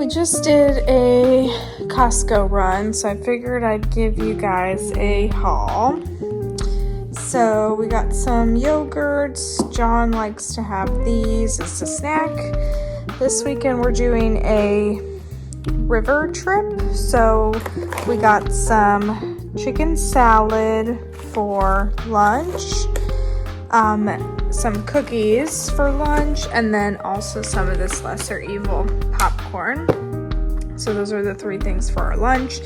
We just did a Costco run, so I figured I'd give you guys a haul. So we got some yogurts. John likes to have these as a snack. This weekend we're doing a river trip, so we got some chicken salad for lunch, some cookies for lunch, and then also some of this lesser evil popcorn. So those are the three things for our lunch.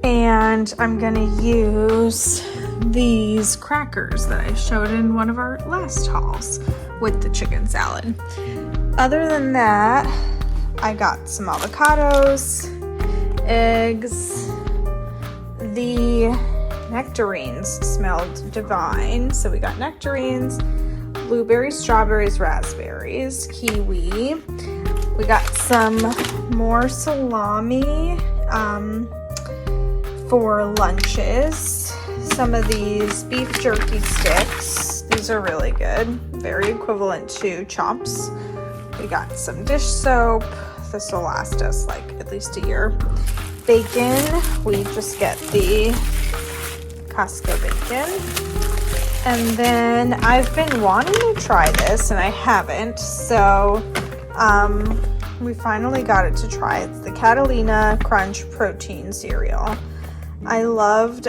And I'm gonna use these crackers that I showed in one of our last hauls with the chicken salad. Other than that, I got some avocados, eggs. The nectarines smelled divine, so we got nectarines, blueberries, strawberries, raspberries, kiwi. We got some more salami for lunches. Some of these beef jerky sticks. These are really good, very equivalent to chops. We got some dish soap. This will last us like at least a year. Bacon, we just get the Costco bacon. And then I've been wanting to try this and I haven't, so we finally got it to try. It's the Catalina Crunch protein cereal. I loved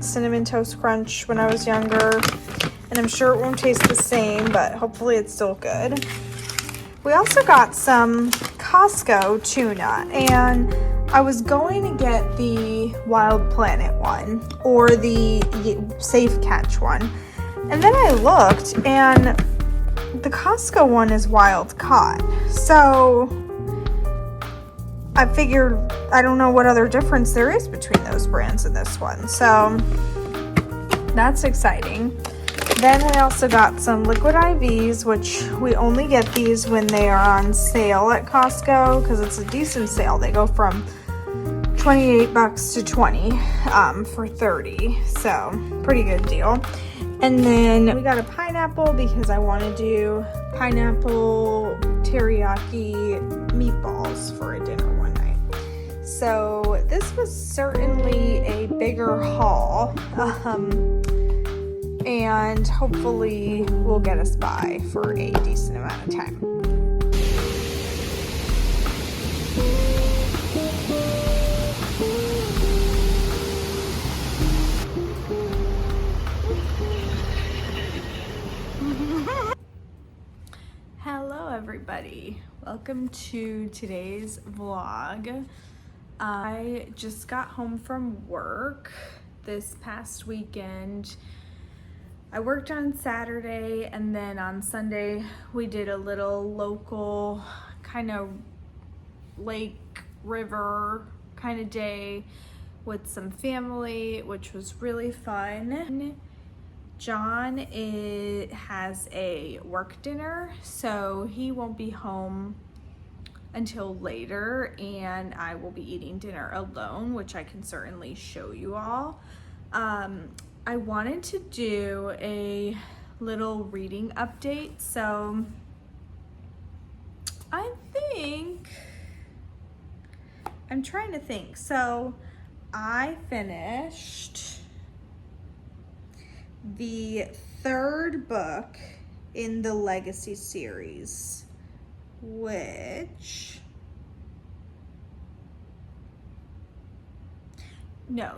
Cinnamon Toast Crunch when I was younger, and I'm sure it won't taste the same, but hopefully it's still good. We also got some Costco tuna, and I was going to get the Wild Planet one or the Safe Catch one. And then I looked, and the Costco one is wild caught. So I figured, I don't know what other difference there is between those brands and this one. So that's exciting. Then we also got some liquid IVs, which we only get these when they are on sale at Costco because it's a decent sale. They go from $28 to $20 for $30, so pretty good deal. And then we got a pineapple because I want to do pineapple teriyaki meatballs for a dinner one night. So this was certainly a bigger haul. And hopefully will get us by for a decent amount of time. Hello everybody, welcome to today's vlog. I just got home from work this past weekend. I worked on Saturday, and then on Sunday we did a little local kind of lake, river kind of day with some family, which was really fun. John has a work dinner, so he won't be home until later, and I will be eating dinner alone, which I can certainly show you all. I wanted to do a little reading update, so I'm trying to think. So I finished the third book in the Legacy series,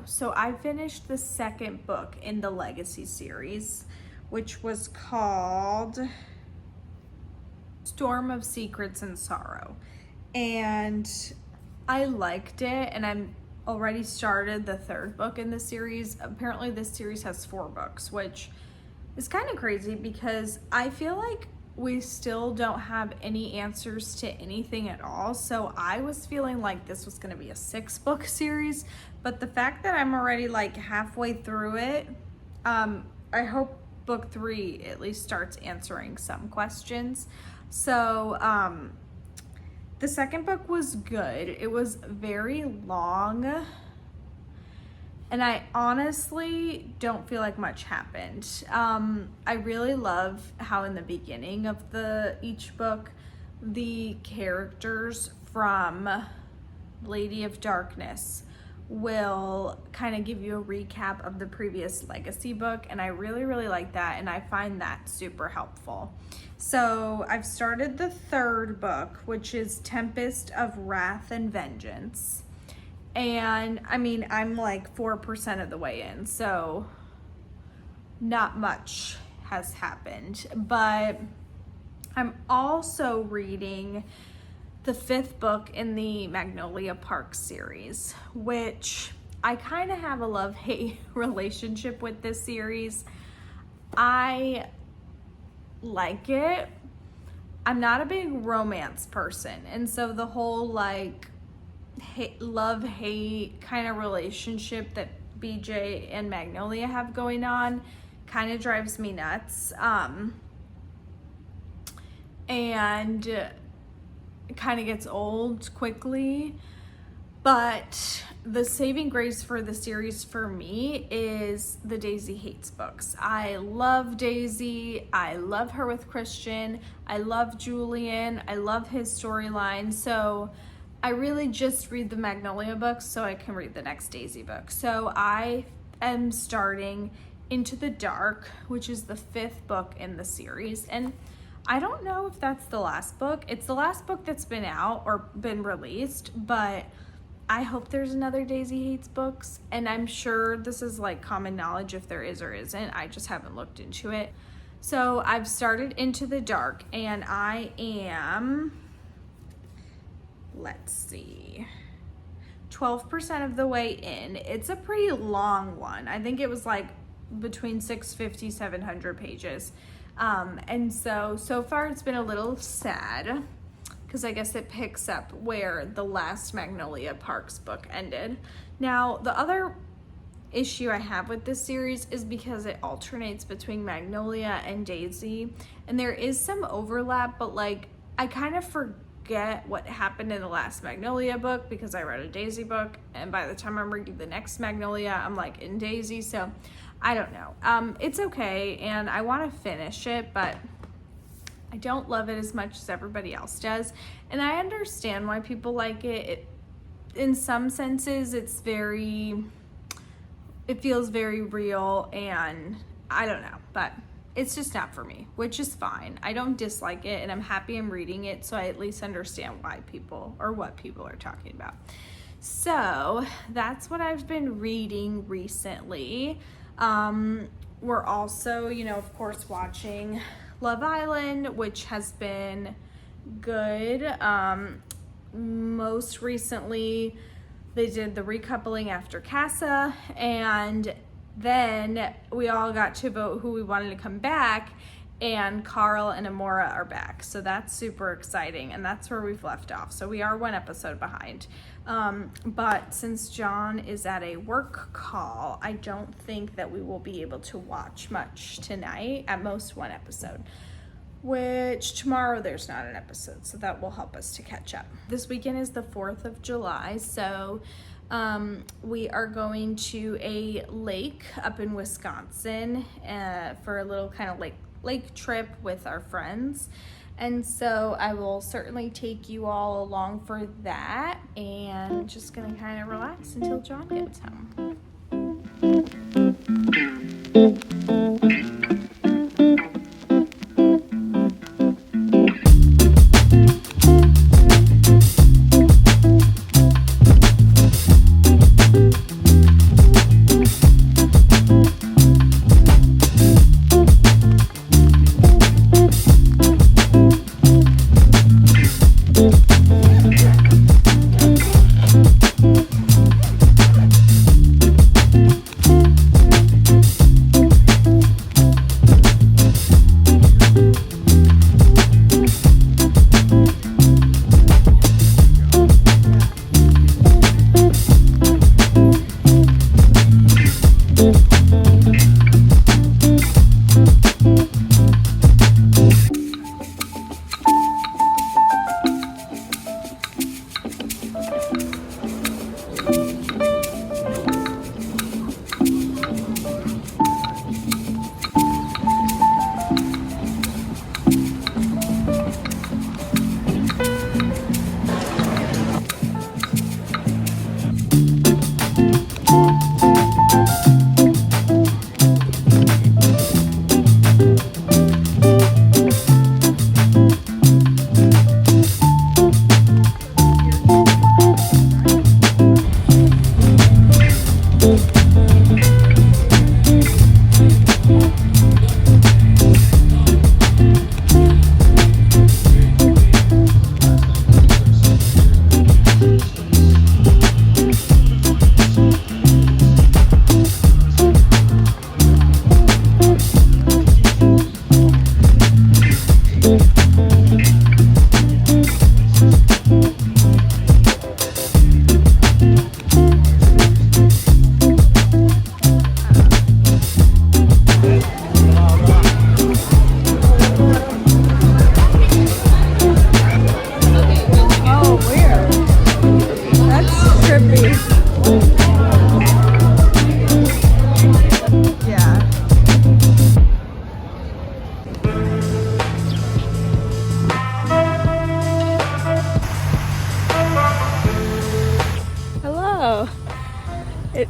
so I finished the second book in the Legacy series, which was called Storm of Secrets and Sorrow. And I liked it, and I'm already started the third book in the series. Apparently this series has 4 books, which is kind of crazy because I feel like we still don't have any answers to anything at all. So I was feeling like this was going to be a 6-book series, but the fact that I'm already like halfway through it, I hope book 3 at least starts answering some questions. So the second book was good. It was very long, and I honestly don't feel like much happened. I really love how in the beginning of each book, the characters from Lady of Darkness will kind of give you a recap of the previous legacy book, and I really, really like that, and I find that super helpful. So I've started the third book, which is Tempest of Wrath and Vengeance, and I mean, I'm like 4% of the way in, so not much has happened, but I'm also reading the fifth book in the Magnolia Park series, which I kind of have a love-hate relationship with this series. I like it. I'm not a big romance person, and so the whole like love-hate kind of relationship that BJ and Magnolia have going on kind of drives me nuts. And it kind of gets old quickly, but the saving grace for the series for me is the Daisy Hates books. I love Daisy. I love her with Christian. I love Julian. I love his storyline. So I really just read the Magnolia books so I can read the next Daisy book. So I am starting Into the Dark, which is the fifth book in the series, and I don't know if that's the last book. It's the last book that's been out or been released, but I hope there's another Daisy Hates books, and I'm sure this is like common knowledge if there is or isn't. I just haven't looked into it. So I've started Into the Dark, and I am, let's see, 12% of the way in. It's a pretty long one. I think it was like between 650, 700 pages. And so far it's been a little sad because I guess it picks up where the last Magnolia Parks book ended. Now, the other issue I have with this series is because it alternates between Magnolia and Daisy, and there is some overlap, but like I kind of forget what happened in the last Magnolia book because I read a Daisy book, and by the time I'm reading the next Magnolia, I'm like in Daisy, so I don't know. It's okay, and I want to finish it, but I don't love it as much as everybody else does. And I understand why people like it. In some senses, it feels very real, and I don't know, but it's just not for me, which is fine. I don't dislike it, and I'm happy I'm reading it, so I at least understand why people, or what people are talking about. So that's what I've been reading recently. We're also, of course, watching Love Island, which has been good. Most recently, they did the recoupling after Casa, and then we all got to vote who we wanted to come back, and Carl and Amora are back. So that's super exciting, and that's where we've left off. So we are one episode behind. But since John is at a work call, I don't think that we will be able to watch much tonight, at most one episode, which tomorrow there's not an episode, so that will help us to catch up. This weekend is the 4th of July, so we are going to a lake up in Wisconsin for a little kind of lake trip with our friends. And so I will certainly take you all along for that, and just gonna kind of relax until John gets home.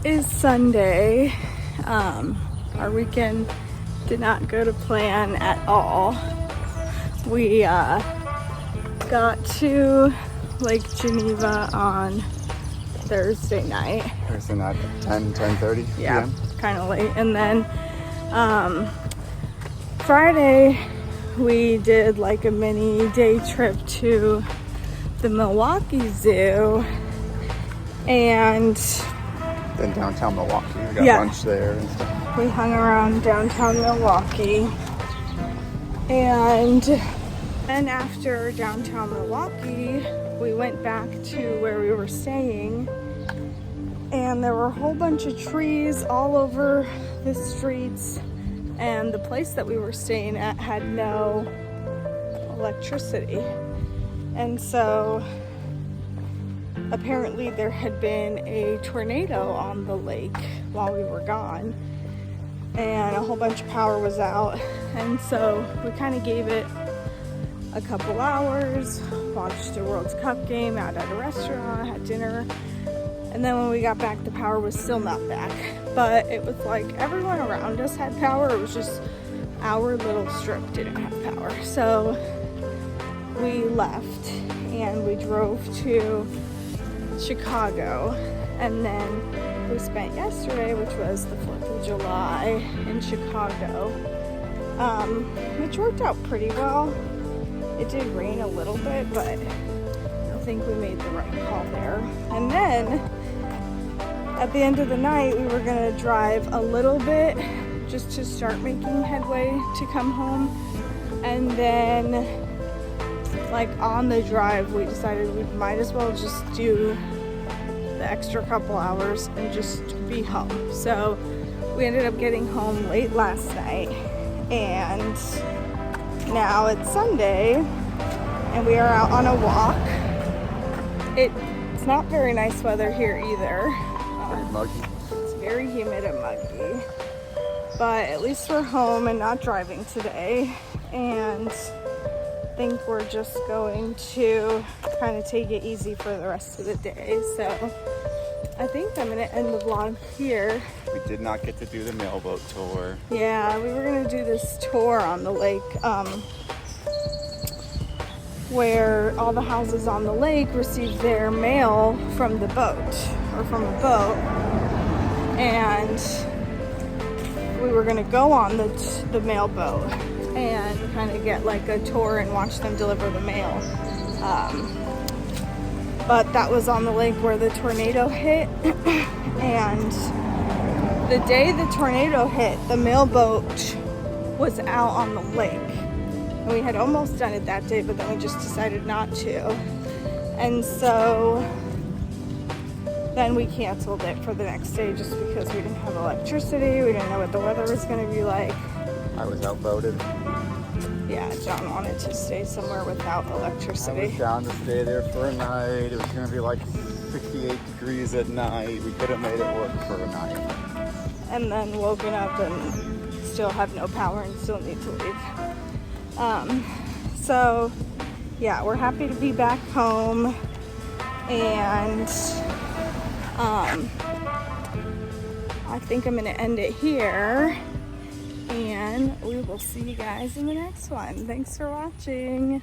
is Sunday. Our weekend did not go to plan at all. We got to Lake Geneva on Thursday night. Thursday night at 10:30 Yeah, p.m. kind of late. And then Friday we did like a mini day trip to the Milwaukee Zoo, and then downtown Milwaukee. We got lunch there and stuff. We hung around downtown Milwaukee, and then after downtown Milwaukee, we went back to where we were staying, and there were a whole bunch of trees all over the streets, and the place that we were staying at had no electricity. And so apparently there had been a tornado on the lake while we were gone, and a whole bunch of power was out. And so we kind of gave it a couple hours, watched a World Cup game out at a restaurant, had dinner, and then when we got back, the power was still not back. But it was like everyone around us had power. It was just our little strip didn't have power. So we left and we drove to Chicago, and then we spent yesterday, which was the 4th of July, in Chicago, which worked out pretty well. It did rain a little bit, but I think we made the right call there. And then at the end of the night, we were gonna drive a little bit just to start making headway to come home. And then, like, on the drive, we decided we might as well just do the extra couple hours and just be home. So we ended up getting home late last night, and now it's Sunday and we are out on a walk. It's not very nice weather here either. Very muggy. It's very humid and muggy, but at least we're home and not driving today, and I think we're just going to kind of take it easy for the rest of the day. So I think I'm going to end the vlog here. We did not get to do the mailboat tour. Yeah, we were going to do this tour on the lake, where all the houses on the lake receive their mail from the boat, or from a boat. And we were going to go on the mail boat and kind of get like a tour and watch them deliver the mail. But that was on the lake where the tornado hit. And the day the tornado hit, the mail boat was out on the lake. And we had almost done it that day, but then we just decided not to. And so then we canceled it for the next day just because we didn't have electricity. We didn't know what the weather was going to be like. I was outvoted. Yeah, John wanted to stay somewhere without electricity. I was down to stay there for a night. It was going to be like 68 degrees at night. We could have made it work for a night. And then woken up and still have no power and still need to leave. So yeah, we're happy to be back home, and I think I'm gonna end it here, and we will see you guys in the next one. Thanks for watching.